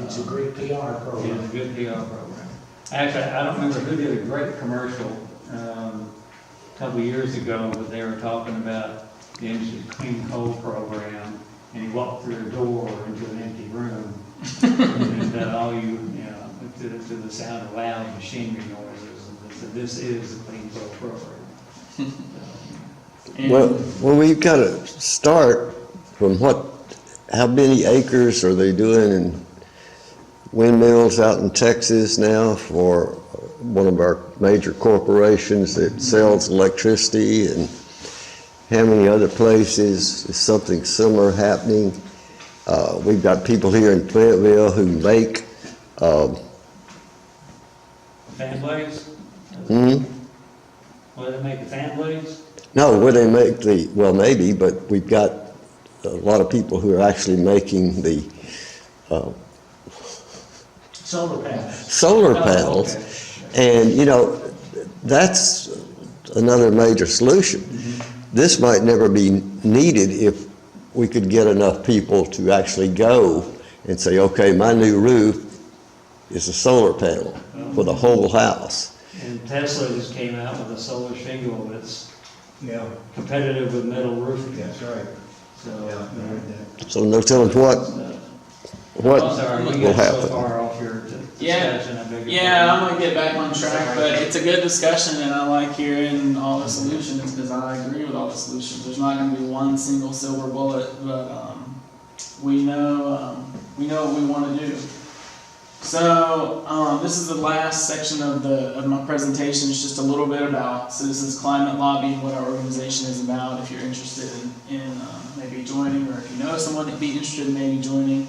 It's a great PR It's program. a good PR program. Actually, I don't remember who did a great commercial a couple of years ago, but they were talking about the industry's clean coal program, and he walked through a door into an empty room, and that all you know, to the sound of loud machinery noises, and so this is the clean coal program. Well, we've got to start from how many acres are they doing in windmills out in Texas now for one of our major corporations that sells electricity, and how many other places is something similar happening? We've got people here in Fayetteville who make Fan blades? hmm? Well, they make the fan blades? No, where they make maybe, but we've got a lot of people who are actually making the Solar panels. solar Oh, panels. okay. And, you know, that's another major solution. This might never be needed if we could get enough people to actually go and say, okay, my new roof is a solar panel for the whole house. And Tesla just came out with a solar shingle that's Yeah, competitive with metal roofing. that's right. So, Yeah, I heard that. So no telling what I'm sorry, we will got so happen. far off your Yeah. discussion. I beg your Yeah, I'm pardon. gonna get back on track, but it's a good discussion, and I like hearing all the solutions because I agree with all the solutions. There's not gonna be one single silver bullet, but we know what we want to do. So this is the last section of my presentation. It's just a little bit about Citizens Climate Lobby and what our organization is about. If you're interested in maybe joining, or if you know someone that'd be interested in maybe joining.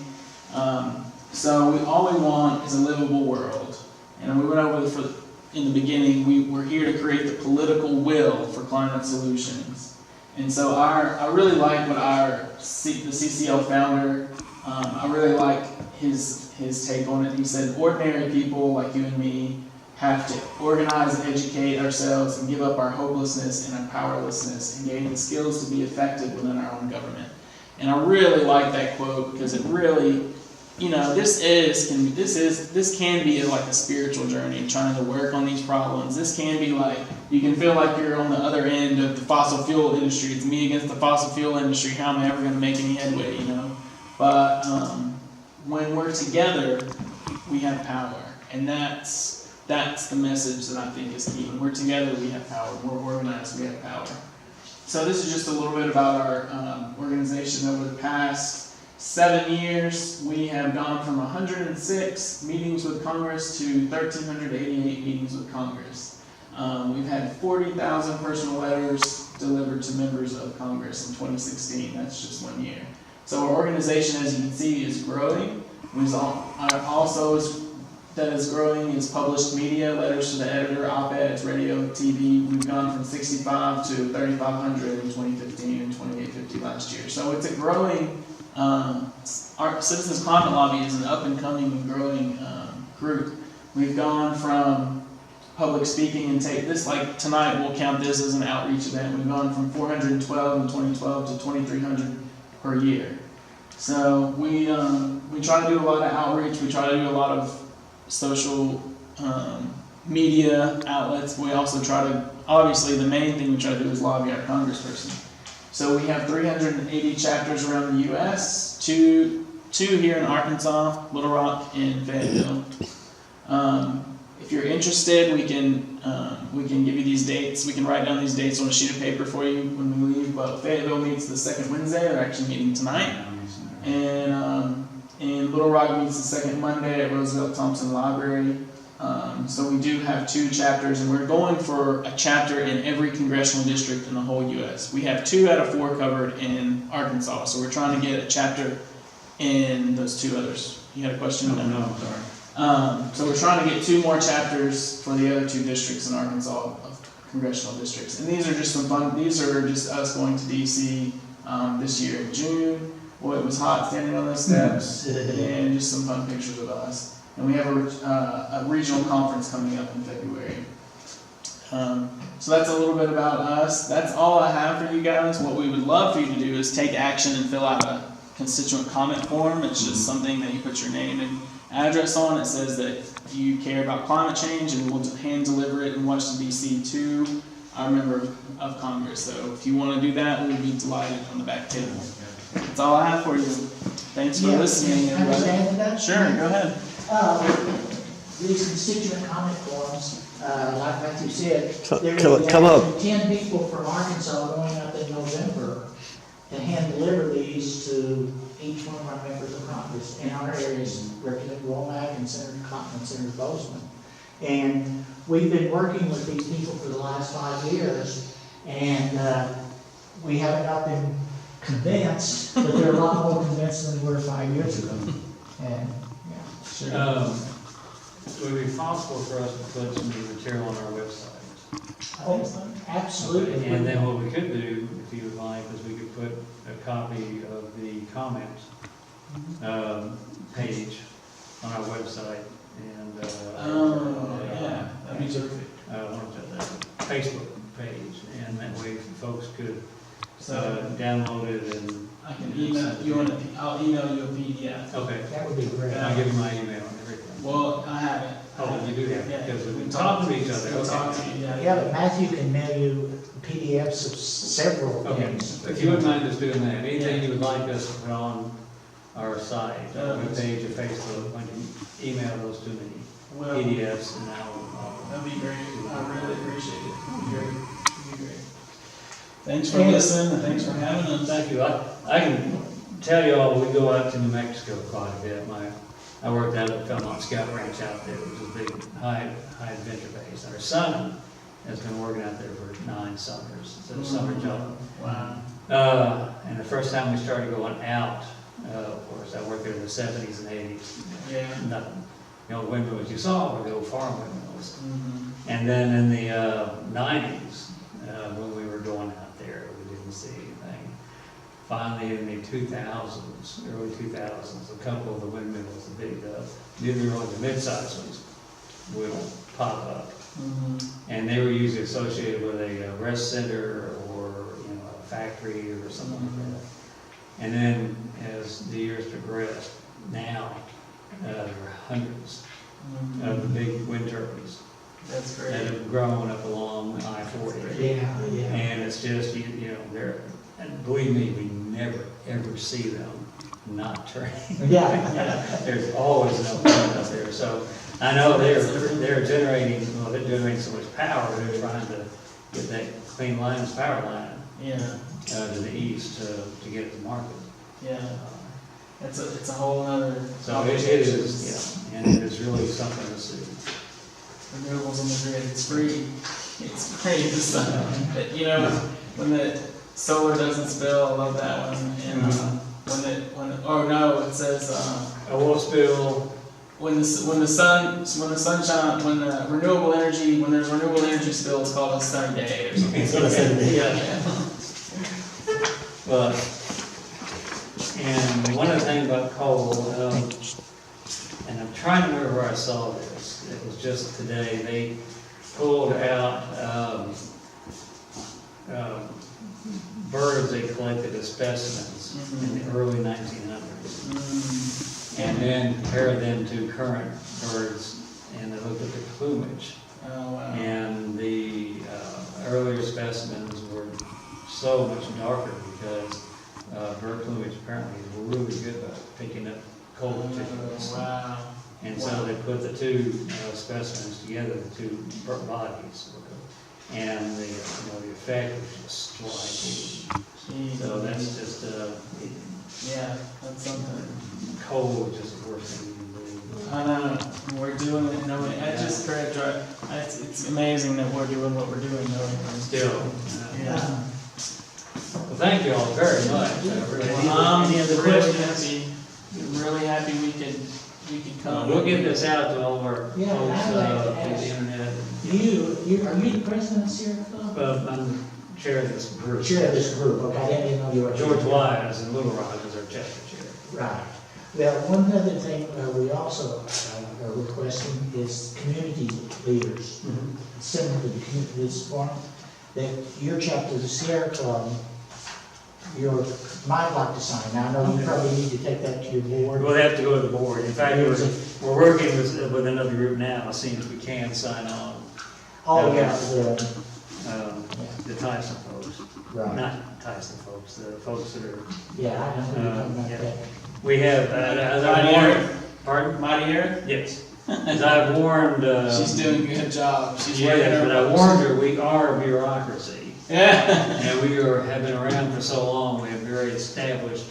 So all we want is a livable world. And we went over in the beginning, we're here to create the political will for climate solutions. And so I really like what the CCL founder, I really like his take on it. He said, ordinary people like you and me have to organize and educate ourselves and give up our hopelessness and our powerlessness and gain the skills to be effective within our own government. And I really like that quote because it really, you know, this can be like a spiritual journey, trying to work on these problems. This can be like, you can feel like you're on the other end of the fossil fuel industry. It's me against the fossil fuel industry. How am I ever going to make any headway, you know? But when we're together, we have power. And that's the message that I think is key. When we're together, we have power. When we're organized, we have power. So this is just a little bit about our organization. Over the past 7 years, we have gone from 106 meetings with Congress to 1,388 meetings with Congress. We've had 40,000 personal letters delivered to members of Congress in 2016. That's just 1 year. So our organization, as you can see, is growing. That is growing is published media, letters to the editor, op-eds, radio, TV. We've gone from 65 to 3,500 in 2015 and 2,850 last year. So it's a growing, our Citizens Climate Lobby is an up-and-coming and growing group. We've gone from public speaking and like tonight we'll count this as an outreach event. We've gone from 412 in 2012 to 2,300 per year. So we try to do a lot of outreach. We try to do a lot of social media outlets. We also try to, obviously the main thing we try to do is lobby our congressperson. So we have 380 chapters around the U.S., two here in Arkansas, Little Rock, and Fayetteville. If you're interested, we can give you these dates. We can write down these dates on a sheet of paper for you when we leave. But Fayetteville meets the second Wednesday. They're actually meeting tonight. And Little Rock meets the second Monday at Roosevelt Thompson Library. So we do have 2 chapters, and we're going for a chapter in every congressional district in the whole U.S. We have 2 out of 4 covered in Arkansas, so we're trying to get a chapter in those 2 others. You had a question? No, I'm sorry. So we're trying to get 2 more chapters for the other 2 districts in Arkansas, of congressional districts. And these are just some fun. These are just us going to D.C. This year in June. Boy, it was hot standing on those steps, and just some fun pictures of us. And we have a regional conference coming up in February. So that's a little bit about us. That's all I have for you guys. What we would love for you to do is take action and fill out a constituent comment form. It's just something that you put your name address on it says that if you care about climate change and we'll hand deliver it in Washington D.C. to our member of Congress. So if you want to do that, we'll be delighted on the back table. That's all I have for you. Thanks for listening, Can I just everybody. add to that? Sure, go ahead. These constituent comment forms, like Matthew said, there Come- will be come up. actually 10 people from Arkansas going up in November to hand deliver these to each one of our members of Congress in our areas, Representative Womack and Senator Cotton and Senator Bozeman. And we've been working with these people for the last 5 years, and we haven't got them convinced, but they're a lot more convinced than we were 5 years ago. And, yeah. Would it be possible for us to put some new material on our website? Oh, absolutely. And then what we could do, if you would like, is we could put a copy of the comments page on our website and, Yeah, that'd be terrific. Facebook page, and that way folks could So download it and. I can email you on I'll email you a PDF. Okay, That would be great. I'll give you my email and everything. Well, I have it. Oh, you do have Yeah. it, because we We can talk talk to each other. We'll Okay. talk to you, yeah. Yeah, but Matthew can mail you PDFs of several Okay, things. if you wouldn't mind just doing that, anything you would like us to put on our site, our webpage or Facebook, when you email those to me, Well, PDFs, and I'll. that'd be great. I really appreciate it. It'd be great. It'd be great. Thanks for listening, and thanks for having us. Thank you. I can tell you all, we go out to New Mexico quite a bit. I worked out at Belmont Scout Ranch out there, which is a big high adventure base. Our son has been working out there for 9 summers. It's a summer job. Wow. And the first time we started going out, of course, I worked there in the 70s and 80s. Yeah. Nothing. The only windmills you saw were the old farm windmills. Mm-hmm. And then in the 90s, when we were going out there, we didn't see anything. Finally, in the 2000s, early 2000s, a couple of the windmills, the big, neither one of the mid-sized ones, will pop up. Mm-hmm. And they were usually associated with a rest center or, a factory or something like that. And then as the years progressed, now there are hundreds of the big wind turbines That's that great. have grown up along I-40. Yeah, yeah. And it's just, they're, and believe me, we never, ever see them not turning. Yeah. There's always enough wind out there. So I know they're generating so much power, they're trying to get that clean lines, power line, Yeah. to the east to get it to market. Yeah. It's a whole other. So it is, and it is really something to see. Renewables on the grid, it's free. It's free. It's, when the solar doesn't spill, I love that one. And it says Oil spill, when there's renewable energy spill, it's called a sunny day or something. Yeah. but, and one of the things about coal, and I'm trying to remember where I saw this, it was just today, they pulled out birds they collected as specimens in the early 1900s, and then compared them to current birds, and they looked at the plumage. Oh, wow. And the earlier specimens were so much darker because bird plumage apparently is really good about picking up coal particulates. Wow. And so they put the two specimens together, the two bodies, and the effect was just striking. Jeez. So that's just Yeah, that's something. coal is just worse than you can believe. I know, we're doing it, it's amazing that we're doing what we're doing, though. Still. Yeah. Well, thank you all very much. I really I'm Any other really questions? happy we could come. We'll get this out to all of our Yeah, folks I'd like to through the ask- internet. Are you the president of Sierra Club? I'm the chair of this group. Chair of this group, okay, I didn't know you were. George Wise in Little Rock is our chapter chair. Right. Well, one other thing we also are requesting is community leaders, similar to the community leaders forum, that your chapter, the Sierra Club, might like to sign. Now, I know you probably need to take that to your board. We'll have to go to the board. In fact, we're working with another group now, seeing if we can sign on. Oh, yeah, The Tyson folks. right, Not Tyson folks, the folks that are, yeah, I know what you're talking about yeah. that. we have, as I Mighty warned, Erin? pardon? Mighty Erin? Yes. As I've warned, She's doing a good job. She's yeah, working but her I warned her, we are a bureaucracy. Yeah. And have been around for so long, we have very established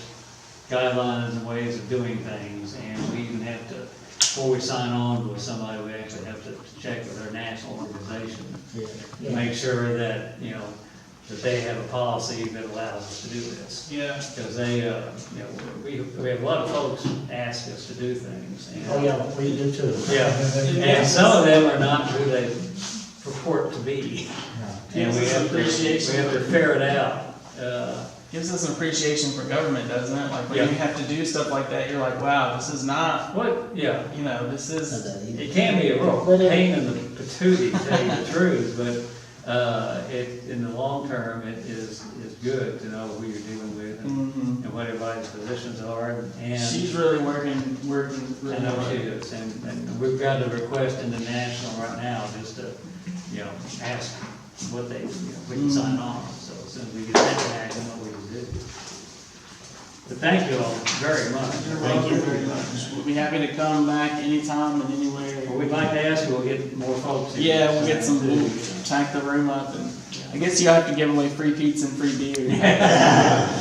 guidelines and ways of doing things, and we even have to, before we sign on with somebody, we actually have to check with our national organization to make sure that, that they have a policy that allows us to do this. Yeah. Because they, we have a lot of folks ask us to do things. And, Oh, yeah, we do too. yeah, and some of them are not who they purport to be. And Gives we us have to, appreciation. we have to ferret out, Gives us an appreciation for government, doesn't it? Like when Yeah. you have to do stuff like that, you're like, wow, this is not, this is. it can be a real pain in the patootie, to tell you the truth, but, in the long term, it is good to know who you're dealing with and what everybody's positions are, and. She's really working really I know hard. she is, and we've got a request in the national right now, just to, ask what they, we can sign on, so as soon as we get that back, then what we can do. But thank you all very much. You're welcome very much. We'll be happy to come back anytime and anywhere. Well, we'd like to ask, we'll get more folks in. Yeah, we'll get some, we'll tack the room up, and I guess you have to give away free pizza and free beer.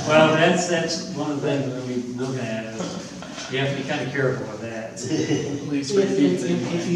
Well, that's one of the things that we look at, is you have to be kind of careful with that. At least free pizza. If you